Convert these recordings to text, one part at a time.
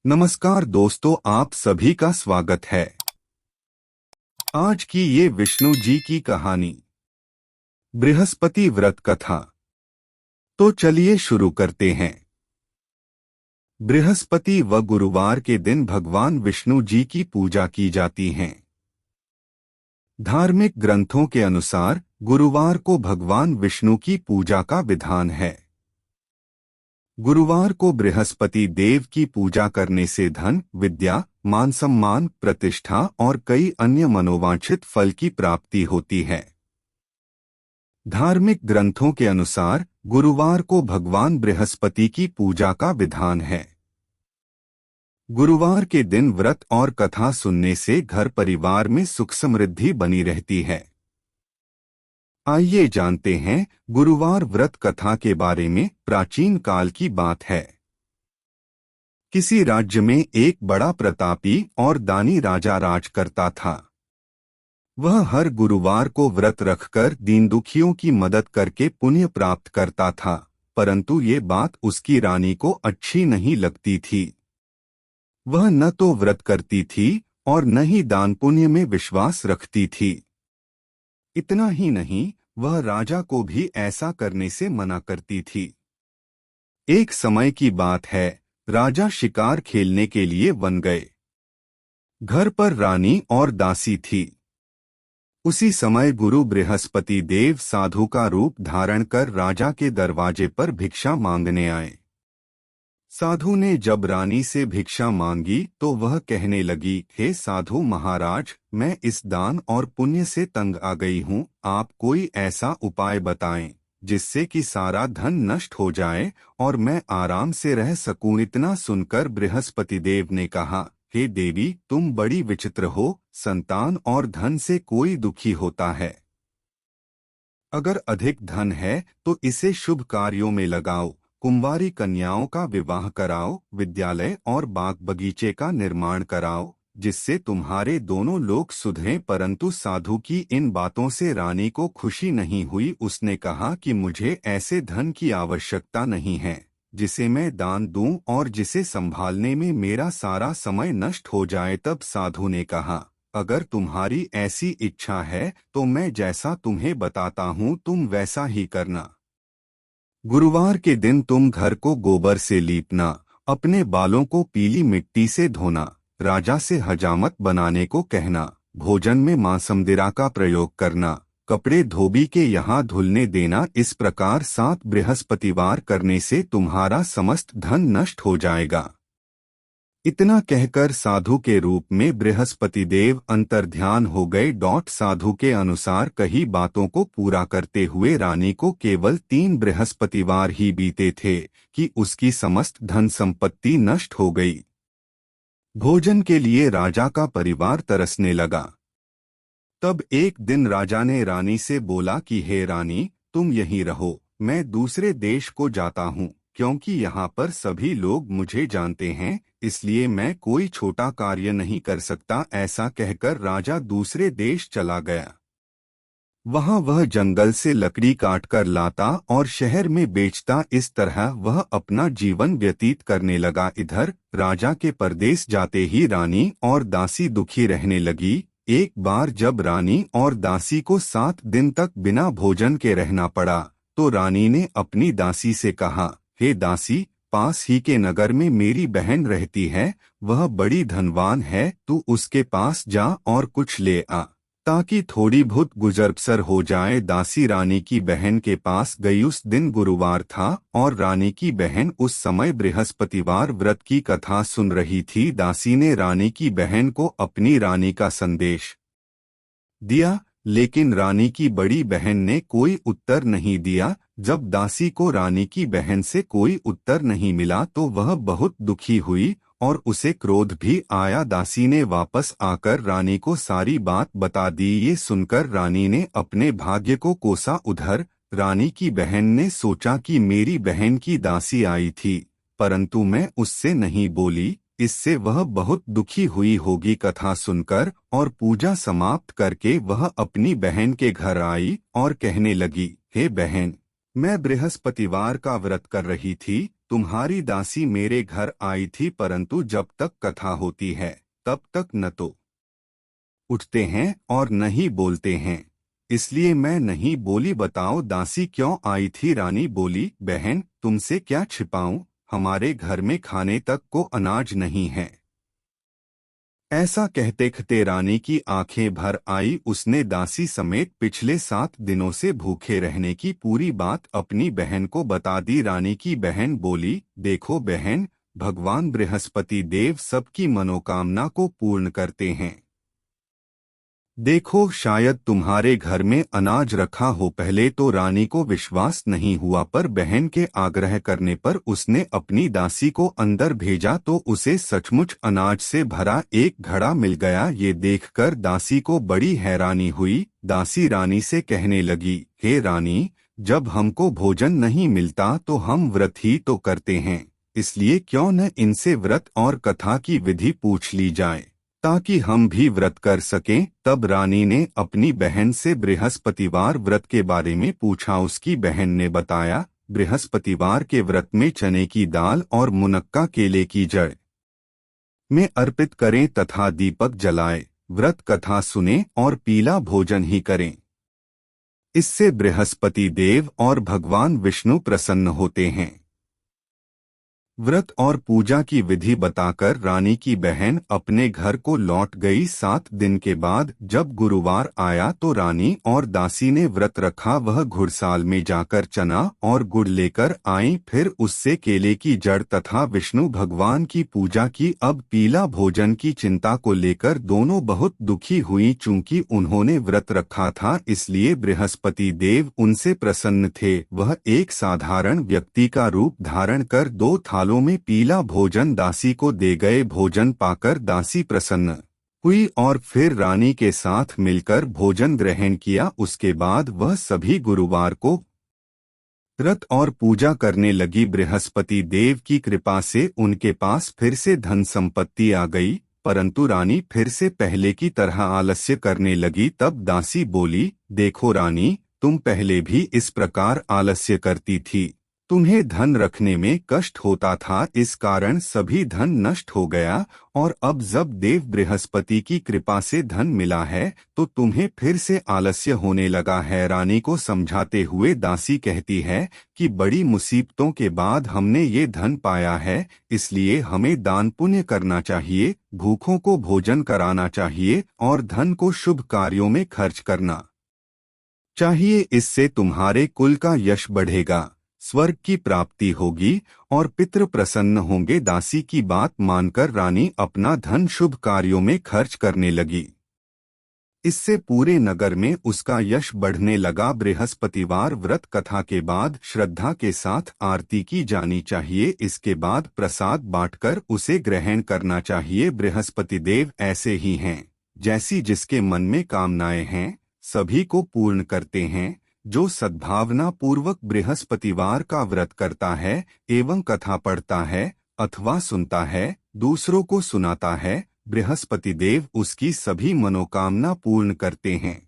नमस्कार दोस्तों, आप सभी का स्वागत है। आज की ये विष्णु जी की कहानी बृहस्पति व्रत कथा। तो चलिए शुरू करते हैं। बृहस्पति व गुरुवार के दिन भगवान विष्णु जी की पूजा की जाती है। धार्मिक ग्रंथों के अनुसार गुरुवार को भगवान विष्णु की पूजा का विधान है। गुरुवार को बृहस्पति देव की पूजा करने से धन, विद्या, मान सम्मान, प्रतिष्ठा और कई अन्य मनोवांछित फल की प्राप्ति होती है। धार्मिक ग्रंथों के अनुसार गुरुवार को भगवान बृहस्पति की पूजा का विधान है। गुरुवार के दिन व्रत और कथा सुनने से घर परिवार में सुख समृद्धि बनी रहती है। आइए जानते हैं गुरुवार व्रत कथा के बारे में। प्राचीन काल की बात है। किसी राज्य में एक बड़ा प्रतापी और दानी राजा राज करता था। वह हर गुरुवार को व्रत रखकर दीन दुखियों की मदद करके पुण्य प्राप्त करता था, परंतु ये बात उसकी रानी को अच्छी नहीं लगती थी। वह न तो व्रत करती थी और न ही दान पुण्य में विश्वास रखती थी। इतना ही नहीं, वह राजा को भी ऐसा करने से मना करती थी। एक समय की बात है, राजा शिकार खेलने के लिए वन गए। घर पर रानी और दासी थी। उसी समय गुरु बृहस्पति देव साधु का रूप धारण कर राजा के दरवाजे पर भिक्षा मांगने आए। साधु ने जब रानी से भिक्षा मांगी तो वह कहने लगी, हे साधु महाराज, मैं इस दान और पुण्य से तंग आ गई हूँ। आप कोई ऐसा उपाय बताएं जिससे कि सारा धन नष्ट हो जाए और मैं आराम से रह सकूं। इतना सुनकर बृहस्पति देव ने कहा, हे देवी, तुम बड़ी विचित्र हो। संतान और धन से कोई दुखी होता है। अगर अधिक धन है तो इसे शुभ कार्यों में लगाओ। कुंवारी कन्याओं का विवाह कराओ, विद्यालय और बाग बगीचे का निर्माण कराओ, जिससे तुम्हारे दोनों लोग सुधरें। परंतु साधु की इन बातों से रानी को खुशी नहीं हुई। उसने कहा कि मुझे ऐसे धन की आवश्यकता नहीं है जिसे मैं दान दूं और जिसे संभालने में मेरा सारा समय नष्ट हो जाए। तब साधु ने कहा, अगर तुम्हारी ऐसी इच्छा है तो मैं जैसा तुम्हें बताता हूँ तुम वैसा ही करना। गुरुवार के दिन तुम घर को गोबर से लीपना, अपने बालों को पीली मिट्टी से धोना, राजा से हजामत बनाने को कहना, भोजन में मांसमदिरा का प्रयोग करना, कपड़े धोबी के यहाँ धुलने देना। इस प्रकार 7 बृहस्पतिवार करने से तुम्हारा समस्त धन नष्ट हो जाएगा। इतना कहकर साधु के रूप में बृहस्पति देव अंतर्ध्यान हो गए। साधु के अनुसार कही बातों को पूरा करते हुए रानी को केवल 3 बृहस्पतिवार ही बीते थे कि उसकी समस्त धन संपत्ति नष्ट हो गई। भोजन के लिए राजा का परिवार तरसने लगा। तब एक दिन राजा ने रानी से बोला कि हे रानी, तुम यहीं रहो, मैं दूसरे देश को जाता हूँ, क्योंकि यहाँ पर सभी लोग मुझे जानते हैं, इसलिए मैं कोई छोटा कार्य नहीं कर सकता। ऐसा कहकर राजा दूसरे देश चला गया। वहाँ वह जंगल से लकड़ी काट कर लाता और शहर में बेचता। इस तरह वह अपना जीवन व्यतीत करने लगा। इधर राजा के परदेश जाते ही रानी और दासी दुखी रहने लगी। एक बार जब रानी और दासी को 7 दिन तक बिना भोजन के रहना पड़ा तो रानी ने अपनी दासी से कहा, हे दासी, पास ही के नगर में मेरी बहन रहती है, वह बड़ी धनवान है, तू उसके पास जा और कुछ ले आ, ताकि थोड़ी बहुत गुजर बसर हो जाए। दासी रानी की बहन के पास गई। उस दिन गुरुवार था और रानी की बहन उस समय बृहस्पतिवार व्रत की कथा सुन रही थी। दासी ने रानी की बहन को अपनी रानी का संदेश दिया, लेकिन रानी की बड़ी बहन ने कोई उत्तर नहीं दिया। जब दासी को रानी की बहन से कोई उत्तर नहीं मिला तो वह बहुत दुखी हुई और उसे क्रोध भी आया। दासी ने वापस आकर रानी को सारी बात बता दी। ये सुनकर रानी ने अपने भाग्य को कोसा। उधर रानी की बहन ने सोचा कि मेरी बहन की दासी आई थी, परंतु मैं उससे नहीं बोली, इससे वह बहुत दुखी हुई होगी। कथा सुनकर और पूजा समाप्त करके वह अपनी बहन के घर आई और कहने लगी, हे बहन, मैं बृहस्पतिवार का व्रत कर रही थी, तुम्हारी दासी मेरे घर आई थी, परंतु जब तक कथा होती है तब तक न तो उठते हैं और न ही बोलते हैं, इसलिए मैं नहीं बोली। बताओ दासी क्यों आई थी? रानी बोली, बहन तुमसे क्या छिपाऊं, हमारे घर में खाने तक को अनाज नहीं है। ऐसा कहते कहते रानी की आंखें भर आई। उसने दासी समेत पिछले 7 दिनों से भूखे रहने की पूरी बात अपनी बहन को बता दी। रानी की बहन बोली, देखो बहन, भगवान बृहस्पति देव सबकी मनोकामना को पूर्ण करते हैं। देखो शायद तुम्हारे घर में अनाज रखा हो। पहले तो रानी को विश्वास नहीं हुआ, पर बहन के आग्रह करने पर उसने अपनी दासी को अंदर भेजा तो उसे सचमुच अनाज से भरा एक घड़ा मिल गया। ये देखकर दासी को बड़ी हैरानी हुई। दासी रानी से कहने लगी, हे रानी, जब हमको भोजन नहीं मिलता तो हम व्रत ही तो करते हैं, इसलिए क्यों न इनसे व्रत और कथा की विधि पूछ ली जाए ताकि हम भी व्रत कर सकें। तब रानी ने अपनी बहन से बृहस्पतिवार व्रत के बारे में पूछा। उसकी बहन ने बताया, बृहस्पतिवार के व्रत में चने की दाल और मुनक्का केले की जड़ में अर्पित करें तथा दीपक जलाए, व्रत कथा सुने और पीला भोजन ही करें। इससे बृहस्पति देव और भगवान विष्णु प्रसन्न होते हैं। व्रत और पूजा की विधि बताकर रानी की बहन अपने घर को लौट गई। 7 दिन के बाद जब गुरुवार आया तो रानी और दासी ने व्रत रखा। वह घुड़साल में जाकर चना और गुड़ लेकर आई, फिर उससे केले की जड़ तथा विष्णु भगवान की पूजा की। अब पीला भोजन की चिंता को लेकर दोनों बहुत दुखी हुई। चूंकि उन्होंने व्रत रखा था इसलिए बृहस्पति देव उनसे प्रसन्न थे। वह एक साधारण व्यक्ति का रूप धारण कर 2 थालों में पीला भोजन दासी को दे गए। भोजन पाकर दासी प्रसन्न हुई और फिर रानी के साथ मिलकर भोजन ग्रहण किया। उसके बाद वह सभी गुरुवार को व्रत और पूजा करने लगी। बृहस्पति देव की कृपा से उनके पास फिर से धन संपत्ति आ गई, परंतु रानी फिर से पहले की तरह आलस्य करने लगी। तब दासी बोली, देखो रानी, तुम पहले भी इस प्रकार आलस्य करती थी, तुम्हें धन रखने में कष्ट होता था, इस कारण सभी धन नष्ट हो गया, और अब जब देव बृहस्पति की कृपा से धन मिला है तो तुम्हें फिर से आलस्य होने लगा है। रानी को समझाते हुए दासी कहती है कि बड़ी मुसीबतों के बाद हमने ये धन पाया है, इसलिए हमें दान पुण्य करना चाहिए, भूखों को भोजन कराना चाहिए और धन को शुभ कार्यों में खर्च करना चाहिए। इससे तुम्हारे कुल का यश बढ़ेगा, स्वर्ग की प्राप्ति होगी और पितृ प्रसन्न होंगे। दासी की बात मानकर रानी अपना धन शुभ कार्यों में खर्च करने लगी। इससे पूरे नगर में उसका यश बढ़ने लगा। बृहस्पतिवार व्रत कथा के बाद श्रद्धा के साथ आरती की जानी चाहिए। इसके बाद प्रसाद बांटकर उसे ग्रहण करना चाहिए। बृहस्पति देव ऐसे ही हैं, जैसी जिसके मन में कामनाएं हैं सभी को पूर्ण करते हैं। जो सद्भावना पूर्वक बृहस्पतिवार का व्रत करता है एवं कथा पढ़ता है अथवा सुनता है, दूसरों को सुनाता है, बृहस्पति देव उसकी सभी मनोकामना पूर्ण करते हैं।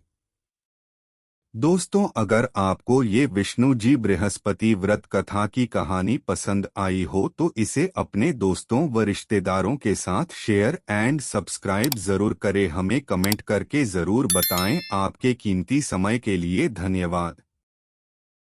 दोस्तों, अगर आपको ये विष्णु जी बृहस्पति व्रत कथा की कहानी पसंद आई हो तो इसे अपने दोस्तों व रिश्तेदारों के साथ शेयर एंड सब्सक्राइब जरूर करें। हमें कमेंट करके जरूर बताएं। आपके कीमती समय के लिए धन्यवाद।